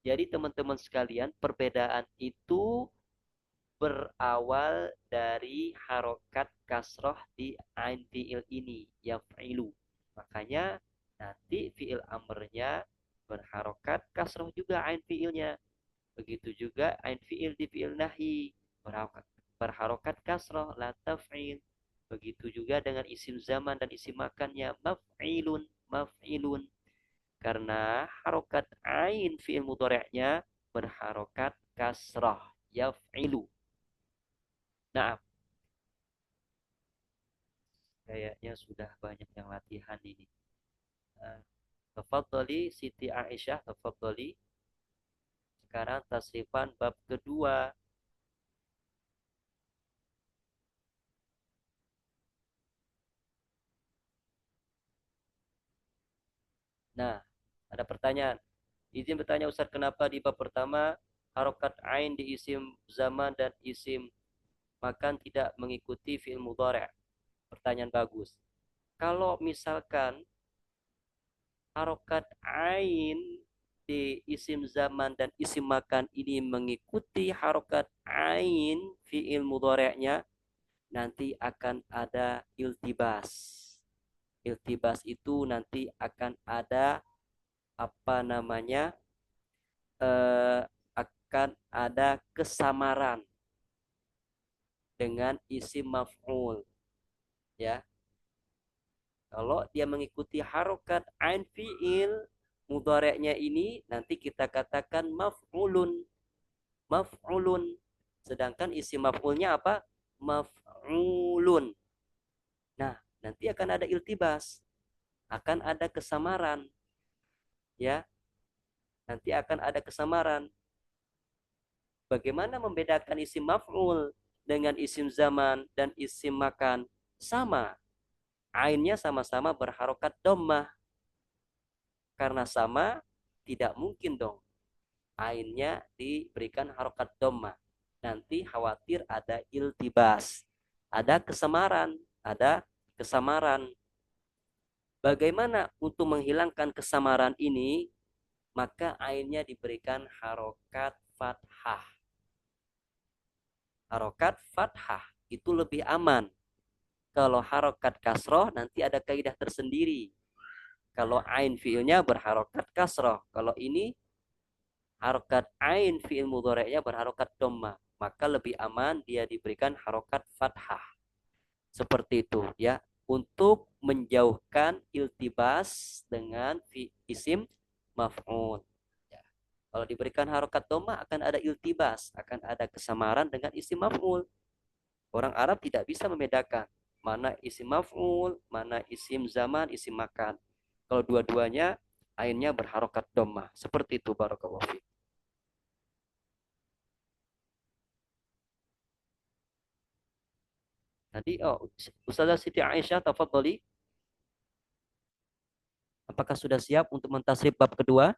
Jadi teman-teman sekalian, perbedaan itu berawal dari harokat kasroh di ain fi'il ini, yaf'ilu. Makanya nanti fi'il amrnya berharokat kasroh juga ain fi'ilnya. Begitu juga ain fi'il di fi'il nahi berharokat kasroh la taf'il. Begitu juga dengan isim zaman dan isim makannya maf'ilun maf'ilun. Karena harokat ain fi'il mudhari'nya berharokat kasrah yaf'ilu. Nah, kayaknya sudah banyak yang latihan ini. Tafadhali Siti Aisyah, tafadhali. Sekarang tasrifan bab kedua. Nah, ada pertanyaan. Izin bertanya Ustaz, kenapa di bab pertama harokat ain di isim zaman dan isim makan tidak mengikuti fi'il mudhari'? Pertanyaan bagus. Kalau misalkan harokat ain di isim zaman dan isim makan ini mengikuti harokat ain fi'il mudhari'nya, nanti akan ada iltibas. Iltibas itu nanti akan ada akan ada kesamaran dengan isim maf'ul, ya. Kalau dia mengikuti harokat ain fi'il mudhari'nya ini, nanti kita katakan maf'ulun. Maf'ulun. Sedangkan isim maf'ulnya apa? Maf'ulun. Nah, nanti akan ada iltibas. Akan ada kesamaran. Ya. Nanti akan ada kesamaran. Bagaimana membedakan isim maf'ul dengan isim zaman dan isim makan? Sama. Ainnya sama-sama berharokat dhammah. Karena sama, tidak mungkin dong ainnya diberikan harokat dhammah. Nanti khawatir ada iltibas. Ada kesamaran. Bagaimana untuk menghilangkan kesamaran ini? Maka ainnya diberikan harokat fathah. Harokat fathah itu lebih aman. Kalau harokat kasroh nanti ada kaidah tersendiri. Kalau ain fiilnya berharokat kasroh. Kalau ini harokat ain fiil mudhari'nya berharokat dhammah. Maka lebih aman dia diberikan harokat fathah. Seperti itu ya. Untuk menjauhkan iltibas dengan isim maf'ul. Ya. Kalau diberikan harokat dhammah akan ada iltibas. Akan ada kesamaran dengan isim maf'ul. Orang Arab tidak bisa membedakan mana isim maf'ul, mana isim zaman, isim makan. Kalau dua-duanya ainnya berharokat dhammah. Seperti itu, barakallahu fiik. Tadi Ustazah Siti Aisyah, tafadhali. Apakah sudah siap untuk mentasrif bab kedua?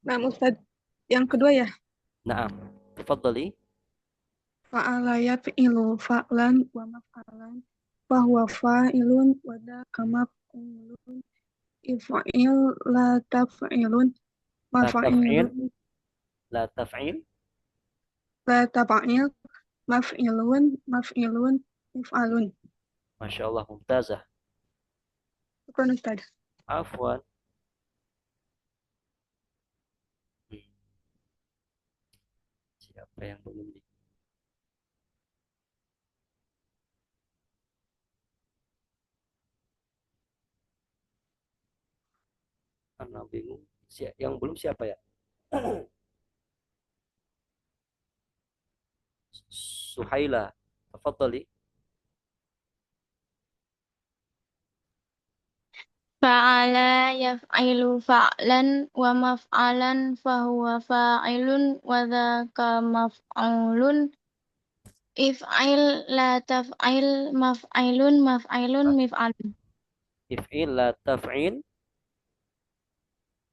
Nah, Ustaz, yang kedua ya. Naam, tafadhali. Fa'ala yaf'ilu fa'lan wa maf'alan fahuwa fa'ilun wa dzaka maf'ulun. If'il la taf'ilun maf'ilun La taf'il. la taf'il maf'ilun if'alun. Masya Allah, mumtazah. Syukran Ustaz. Afwan. Siapa yang belum di... Karena bingung. Yang belum siapa ya? Suhaila, tafadhali. Fa'ala yaf'ilu fa'lan wa maf'alan fahuwa fa'ilun wa dzaka maf'ulun. If'il la taf'il maf'ilun maf'ilun mif'alun. If'il la taf'il.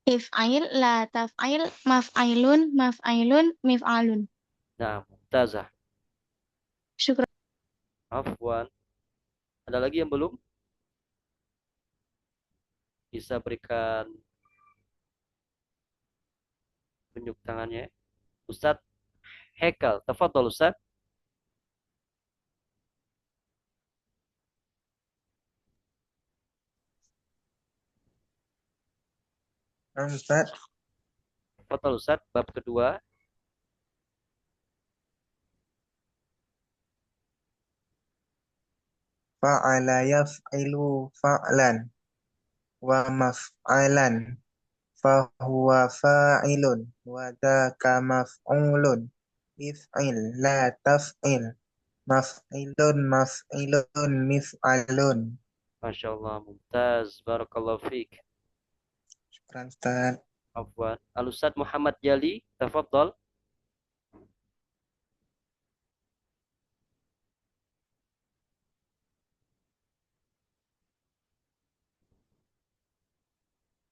If'il la taf'il maf'ilun maf'ilun mif'alun. Nah, mumtazah. Syukran. Afwan. Ada lagi yang belum? Bisa berikan tunjuk tangannya. Ustadz Hekal, tafadhol Ustadz. Ustaz. Tafadhol Ustadz, bab kedua. Fa'ala yaf'ilu fa'lan wa maf'alan fahuwa fa'ilun wa dzaka maf'ulun. If'il la taf'il maf'ilun maf'ilun mif'alun. Masya Allah, mumtaz. Barakallahu fiik. Syukran Ustaz. Afwan. Al-Ustadz Muhammad Jali, tafadhol.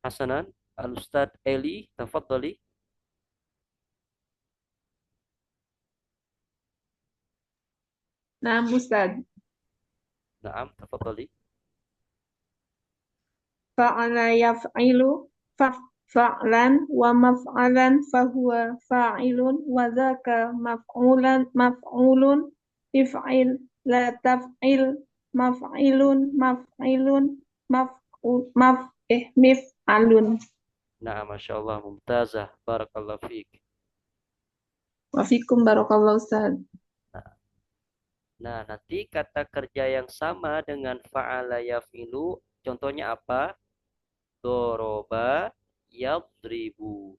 Hasanan. Al-Ustadz Eli, tafadholi. Naam Ustaz. Naam, tafadholi. Fa'ala yaf'ilu fa'lan wa maf'alan fahuwa fa'ilun wa dzaka maf'ulun if'il la taf'il maf'ilun maf'ilun mif'alun. Nah, Masya Allah, mumtazah. Barakallahu fiik. Wa fikum barakallahu Ustaz. Nah, nanti kata kerja yang sama dengan fa'ala yaf'ilu, contohnya apa? Doroba yadribu.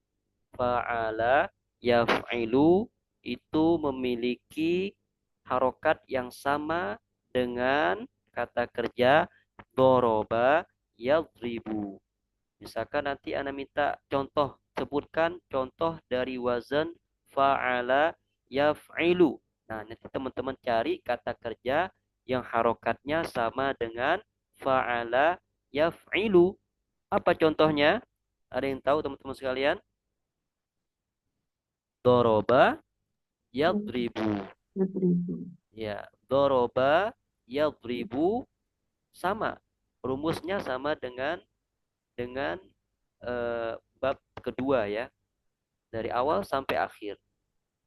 Fa'ala yaf'ilu itu memiliki harokat yang sama dengan kata kerja doroba yadribu. Misalkan nanti Anda minta contoh, sebutkan contoh dari wazan fa'ala yaf'ilu. Nah, nanti teman-teman cari kata kerja yang harokatnya sama dengan fa'ala yaf'ilu. Apa contohnya? Ada yang tahu teman-teman sekalian? Doroba yadribu. Ya, doroba yadribu sama. Rumusnya sama dengan bab kedua ya. Dari awal sampai akhir.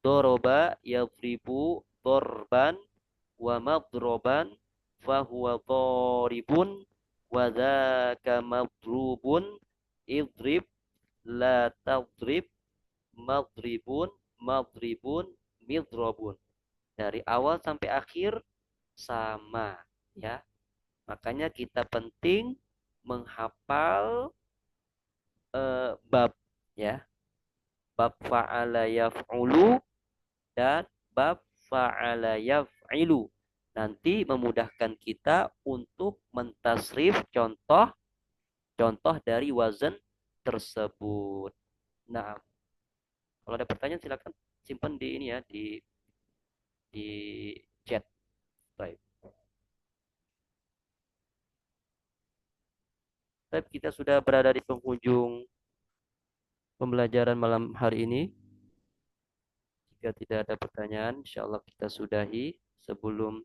Doroba yadribu dorban wa madroban fahuwa doribun wa dzaka madrubun idrib la tadrib madribun madribun midrobun. Dari awal sampai akhir sama ya. Makanya kita penting menghafal bab ya. Bab fa'ala yaf'ulu dan bab fa'ala yaf'ilu. Nanti memudahkan kita untuk mentasrif contoh dari wazan tersebut. Nah, kalau ada pertanyaan silakan simpan di ini ya, di chat. Baik. Baik, kita sudah berada di penghujung pembelajaran malam hari ini. Jika tidak ada pertanyaan, insya Allah kita sudahi sebelum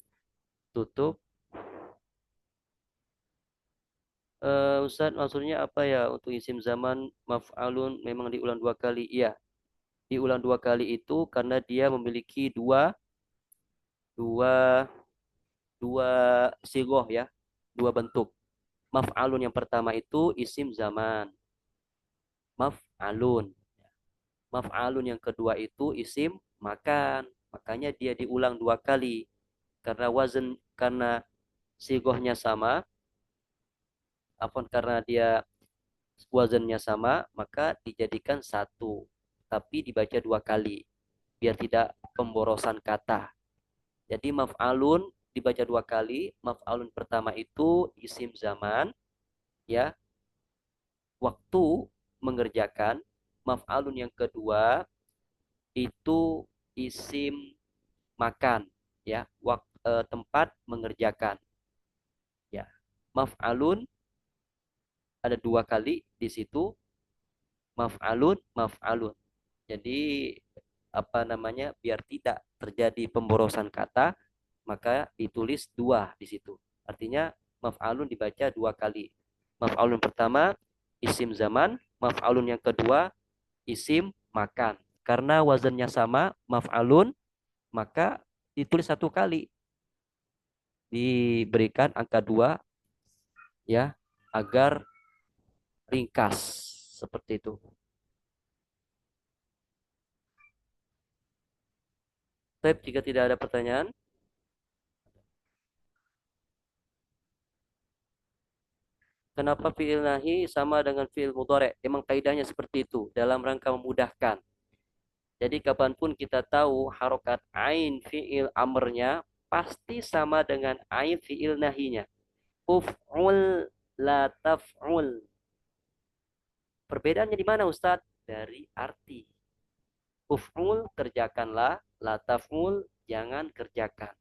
tutup. Ustaz, maksudnya apa ya untuk isim zaman maf'alun memang diulang 2 kali? Iya, diulang 2 kali itu karena dia memiliki dua sigoh ya, 2 bentuk. Maf'alun yang pertama itu isim zaman. Maf'alun. Maf'alun yang kedua itu isim makan. Makanya dia diulang 2 kali. Karena sigohnya sama. Karena dia wazannya sama, maka dijadikan 1. Tapi dibaca 2 kali. Biar tidak pemborosan kata. Jadi maf'alun dibaca 2 kali. Maf'alun pertama itu isim zaman. Ya. Waktu mengerjakan. Maf'alun yang kedua itu isim makan. ya, tempat mengerjakan. Ya, maf'alun ada 2 kali di situ, maf'alun, maf'alun. Jadi apa namanya, biar tidak terjadi pemborosan kata, maka ditulis 2 di situ. Artinya maf'alun dibaca 2 kali. Maf'alun pertama isim zaman, maf'alun yang kedua isim makan. Karena wazannya sama, maf'alun, maka ditulis 1 kali. Diberikan angka 2 ya, agar ringkas seperti itu. Baik, jika tidak ada pertanyaan, kenapa fi'il nahi sama dengan fi'il mudhari'? Memang kaidahnya seperti itu dalam rangka memudahkan. Jadi kapanpun kita tahu harokat ain fi'il amrnya pasti sama dengan ain fi'il nahinya. Uf'ul la taf'ul. Perbedaannya di mana Ustadz? Dari arti. Uf'ul kerjakanlah, la taf'ul jangan kerjakan.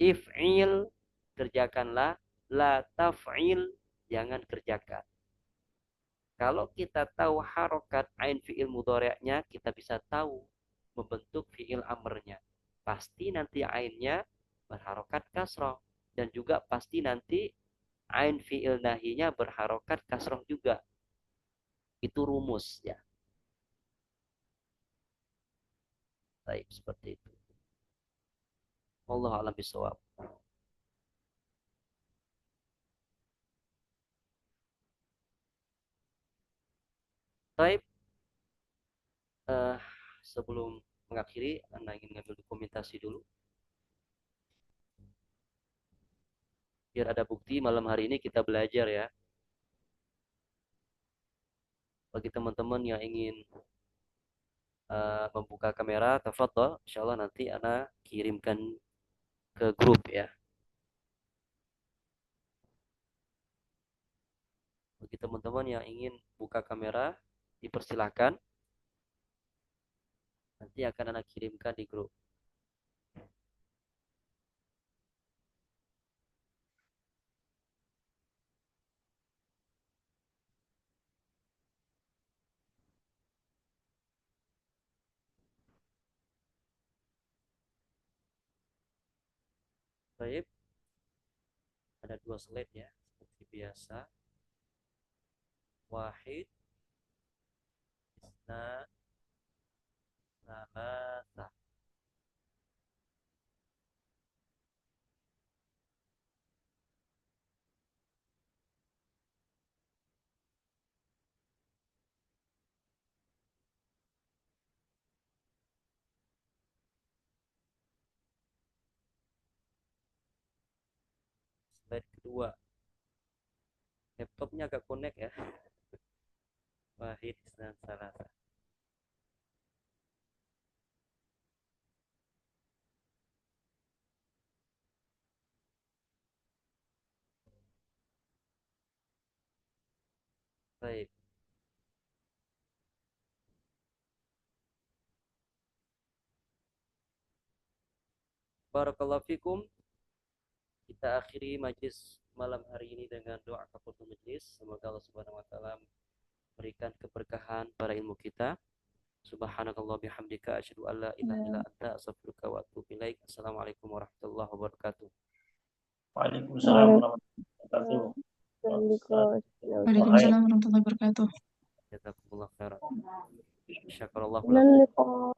If'il kerjakanlah, la taf'il jangan kerjakan. Kalau kita tahu harokat ain fi'il mudhari'nya, kita bisa tahu membentuk fi'il amrnya. Pasti nanti ainnya berharokat kasroh. Dan juga pasti nanti ain fi'il nahinya berharokat kasroh juga. Itu rumus ya. Baik, seperti itu. Wallahu a'lam bishawab. Baik. Sebelum mengakhiri, Anda ingin ngambil dokumentasi dulu. Biar ada bukti malam hari ini kita belajar ya. Bagi teman-teman yang ingin membuka kamera, tafadhol, insyaallah nanti Ana kirimkan ke grup ya. Bagi teman-teman yang ingin buka kamera, dipersilahkan. Nanti akan Ana kirimkan di grup. Baik. Ada 2 slide ya, seperti biasa. Wahid, isna, salasa. Slide kedua. Laptopnya agak connect ya. Wahid, isna, salasa. Baik. Barakallahu fikum. Kita akhiri majlis malam hari ini dengan doa kafaratul majlis. Semoga Allah Subhanahu wa taala berikan keberkahan pada ilmu kita. Subhanakallah bihamdika asyhadu an la ilaha illa anta astaghfiruka wa atubu ilaik. Assalamualaikum warahmatullahi wabarakatuh. Waalaikumsalam warahmatullahi wabarakatuh. Waalaikumsalam warahmatullahi wabarakatuh. Jazakumullah khairan. Syakarallahu Lalu lakum.